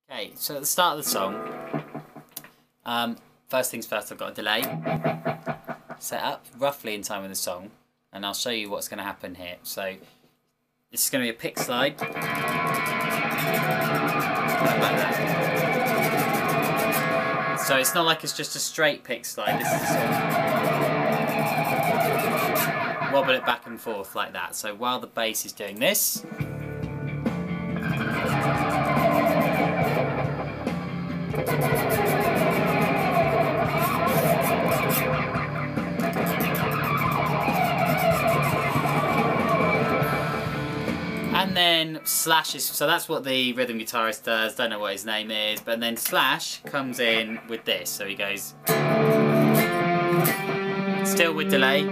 Okay, so at the start of the song, first things first, I've got a delay set up roughly in time with the song, and I'll show you what's going to happen here. So this is going to be a pick slide, like that. So it's not like it's just a straight pick slide. This is sort of wobble it back and forth like that. So while the bass is doing this. And then Slash is, so that's what the rhythm guitarist does, don't know what his name is, but then Slash comes in with this, so he goes, still with delay.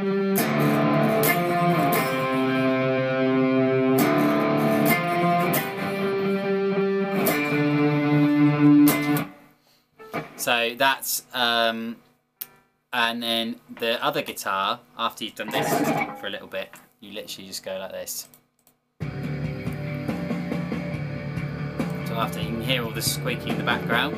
So that's, and then the other guitar, after you've done this for a little bit, you literally just go like this. So after, you can hear all the squeaking in the background.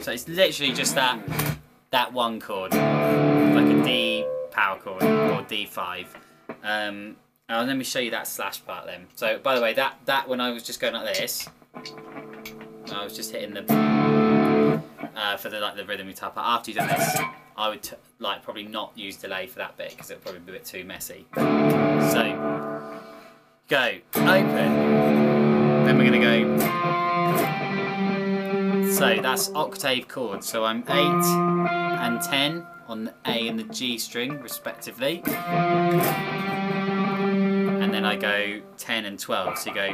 So it's literally just that one chord, like a D power chord or D5. Let me show you that Slash part then. So by the way, that when I was just going like this, I was just hitting the for the rhythm guitar part. After you've done this, I would probably not use delay for that bit because it would probably be a bit too messy. So go open, then we're gonna go. So that's octave chords. So I'm 8 and 10 on the A and the G string respectively, and then I go 10 and 12. So you go,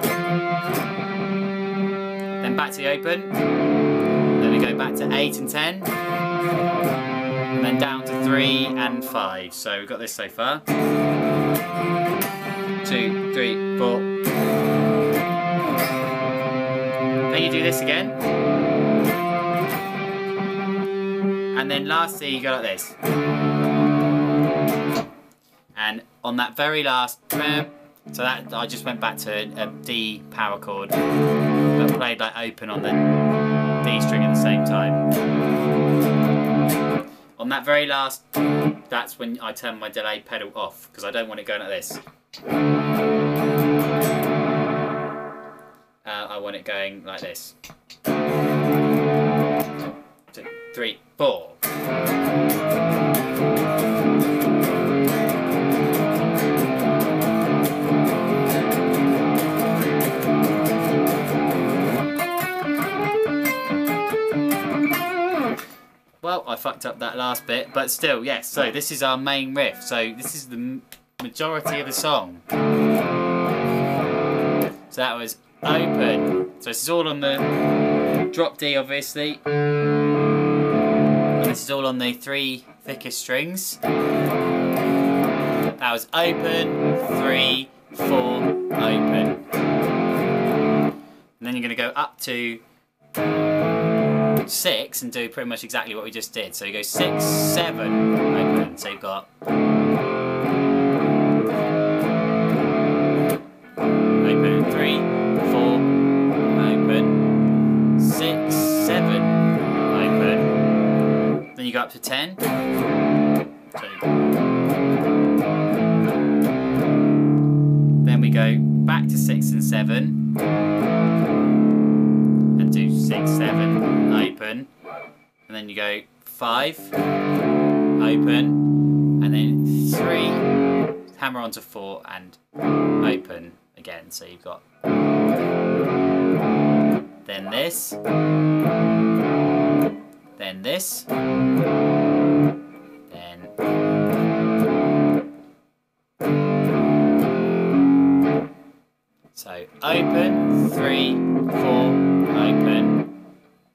then back to the open, then we go back to 8 and 10, and then down to 3 and 5. So we've got this so far. 2, 3, 4. Then you do this again. And then lastly you go like this. And on that very last, so that I just went back to a D power chord, but played like open on the D string at the same time. On that very last, that's when I turn my delay pedal off, because I don't want it going like this. I want it going like this. 2, 3, 4. Well, I fucked up that last bit, but still, yes. So this is our main riff. So this is the majority of the song. So that was open. So this is all on the drop D, obviously. And this is all on the 3 thickest strings. That was open, 3, 4, open. And then you're going to go up to 6 and do pretty much exactly what we just did. So you go 6, 7, open. So you've got open, 3, 4, open, 6, 7, open. Then you go up to 10. So then we go back to 6 and 7. And do 6, 7, open. And then you go 5, open. And then 3, hammer onto 4 and open again. So you've got then this, then this, then so open, 3, 4, open,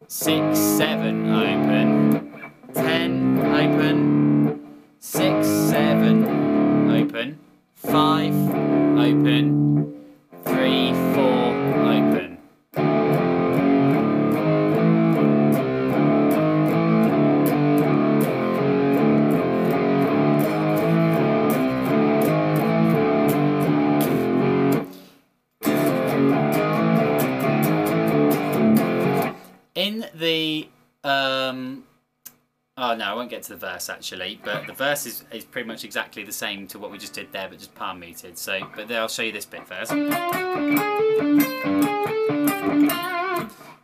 6, 7, open, 10, open, 6, 7, open, 5, open, 3, 4, open. Oh no, I won't get to the verse actually, but the verse is pretty much exactly the same to what we just did there, but just palm muted. So, but then I'll show you this bit first.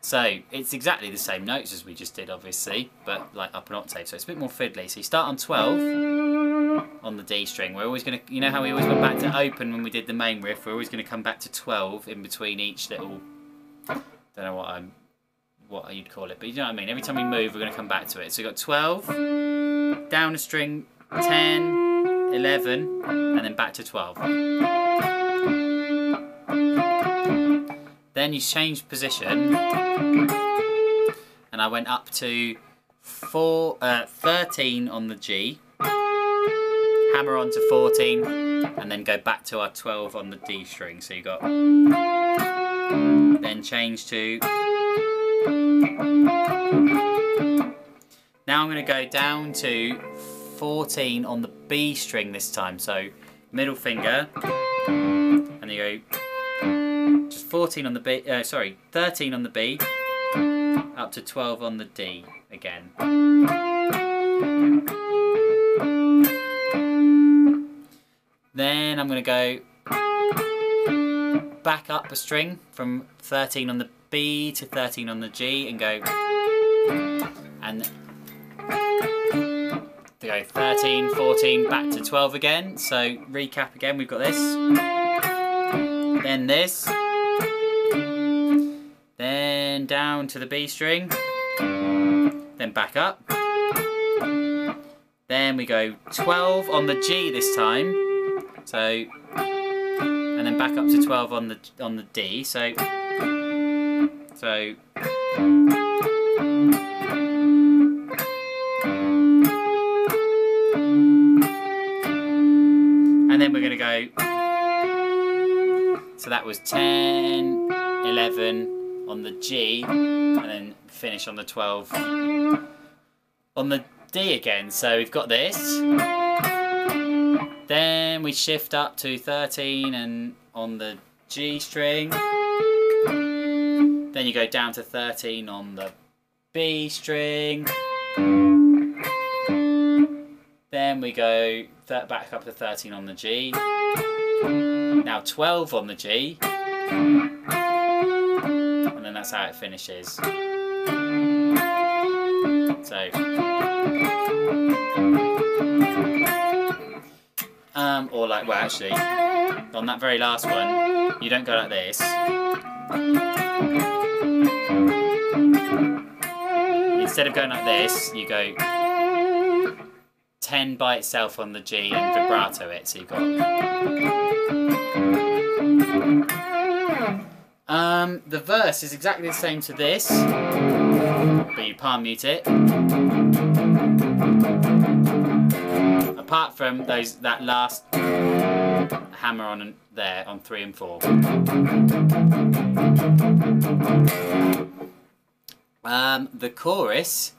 So it's exactly the same notes as we just did, obviously, but like up an octave. So it's a bit more fiddly. So you start on 12 on the D string. We're always going to, you know how we always went back to open when we did the main riff. We're always going to come back to 12 in between each little. Don't know what you'd call it, but you know what I mean. Every time we move, we're going to come back to it. So you've got 12, down a string, 10, 11, and then back to 12. Then you change position, and I went up to 13 on the G, hammer on to 14, and then go back to our 12 on the D string. So you got, then change to. Now I'm going to go down to 14 on the B string this time. So middle finger, and you go just 14 on the B. 13 on the B, up to 12 on the D again. Then I'm going to go back up a string from 13 on the B to 13 on the G and go, and to go 13, 14, back to 12 again. So recap again, we've got this, then this, then down to the B string, then back up, then we go 12 on the G this time, so, and then back up to 12 on the D, so, and then we're going to go, so that was 10, 11 on the G, and then finish on the 12 on the D again. So we've got this, then we shift up to 13 and on the G string, then you go down to 13 on the B string, then we go back up to 13 on the G, now 12 on the G, and then that's how it finishes. So, or like, well actually, on that very last one, you don't go like this. Instead of going like this, you go 10 by itself on the G and vibrato it, so you've got. The verse is exactly the same to this, but you palm mute it. Apart from that last hammer on there on 3 and 4. The chorus,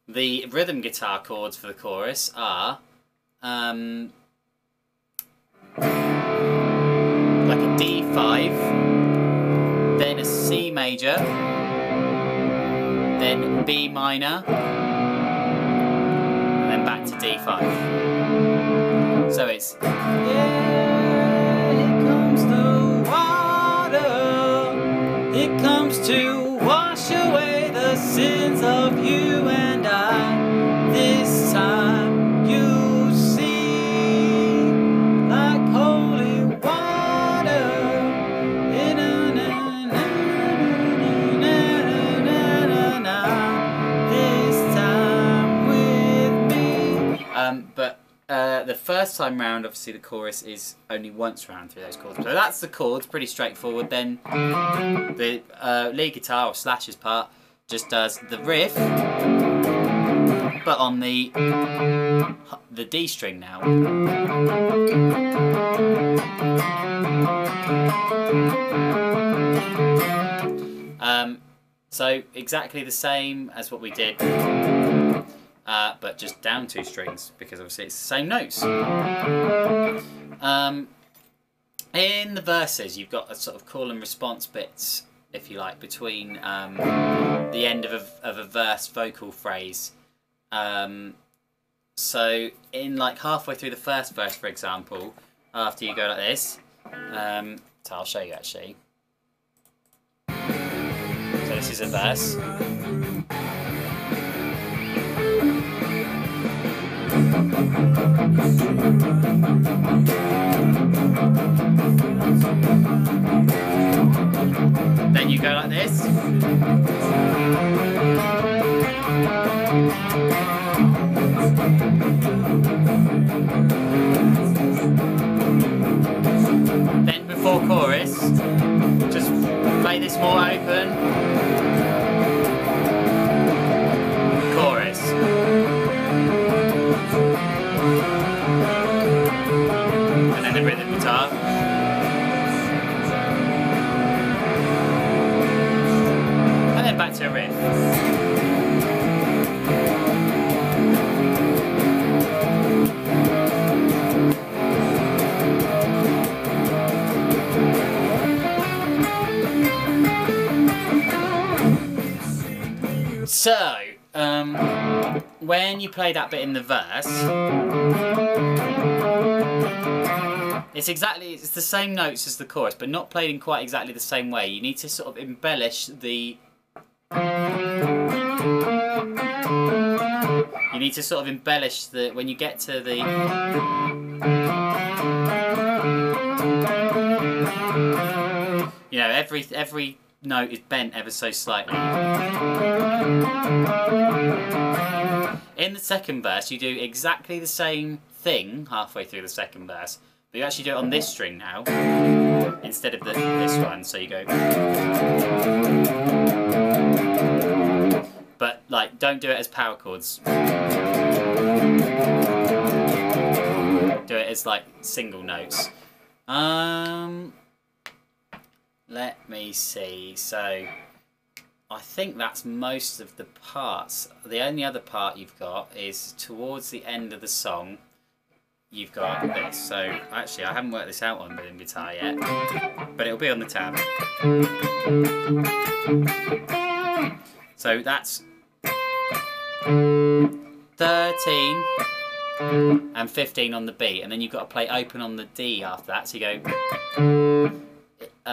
the rhythm guitar chords for the chorus are like a D5, then a C major, then B minor, and then back to D5. So it's, yeah, here comes the water, it comes to wash away the sins of you and I. This time you see like holy water. This time with me. But the first time round, obviously the chorus is only once round through those chords. So that's the chords, pretty straightforward. Then the lead guitar or Slash's part just does the riff, but on the D string now. So exactly the same as what we did, but just down 2 strings, because obviously it's the same notes. In the verses, you've got a sort of call and response bits, if you like, between the end of a verse vocal phrase So in like halfway through the first verse, for example, after you go like this, so I'll show you actually. So this is a verse. Then you go like this. Then before chorus, just play this more open. Chorus. And then the rhythm guitar. And then back to a riff. So, when you play that bit in the verse, it's the same notes as the chorus, but not played in quite exactly the same way. You need to sort of embellish the... You need to sort of embellish the... When you get to the... You know, every note is bent ever so slightly. In the second verse, you do exactly the same thing halfway through the second verse, but you actually do it on this string now instead of this one. So you go, but like, don't do it as power chords. Do it as like single notes. Let me see. So I think that's most of the parts. The only other part you've got is towards the end of the song. You've got this. So actually, I haven't worked this out on rhythm guitar yet, but it'll be on the tab. So that's 13 and 15 on the B, and then you've got to play open on the D after that. So you go,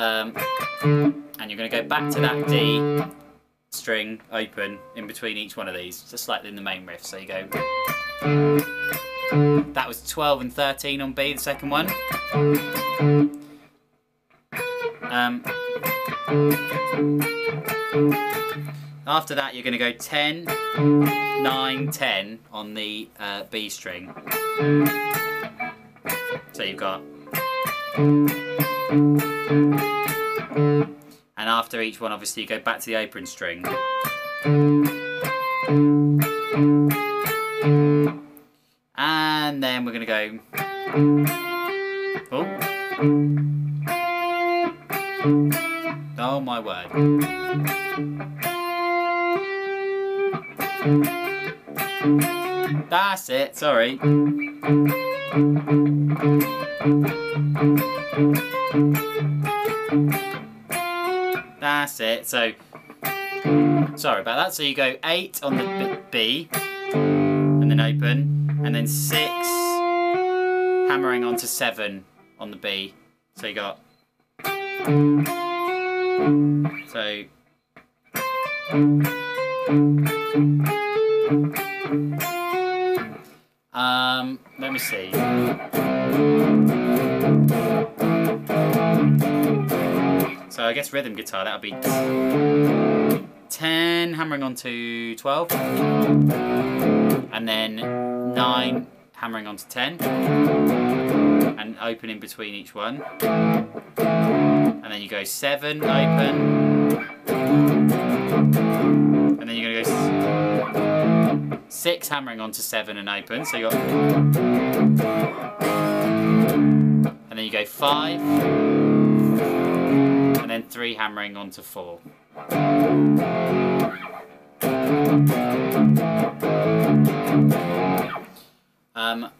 and you're going to go back to that D string open in between each one of these, just like in the main riff. So you go, that was 12 and 13 on B, the second one. After that, you're going to go 10, 9, 10 on the B string. So you've got... And after each one, obviously, you go back to the open string. And then we're going to go... Oh. Oh my word. That's it, sorry. That's it, so sorry about that. So you go 8 on the B and then open, and then 6 hammering onto 7 on the B. So you got let me see. So I guess rhythm guitar, that would be 10 hammering onto 12, and then 9 hammering onto 10, and open in between each one, and then you go 7 open, and then you're going to go 6 hammering onto 7 and open, so you got, and then you go 5, and then 3 hammering onto 4.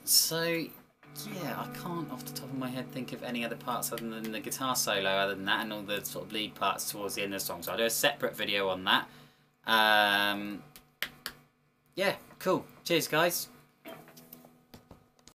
So yeah, I can't off the top of my head think of any other parts other than the guitar solo, other than that, and all the sort of lead parts towards the end of the song. So I'll do a separate video on that. Yeah, Cool. Cheers, guys.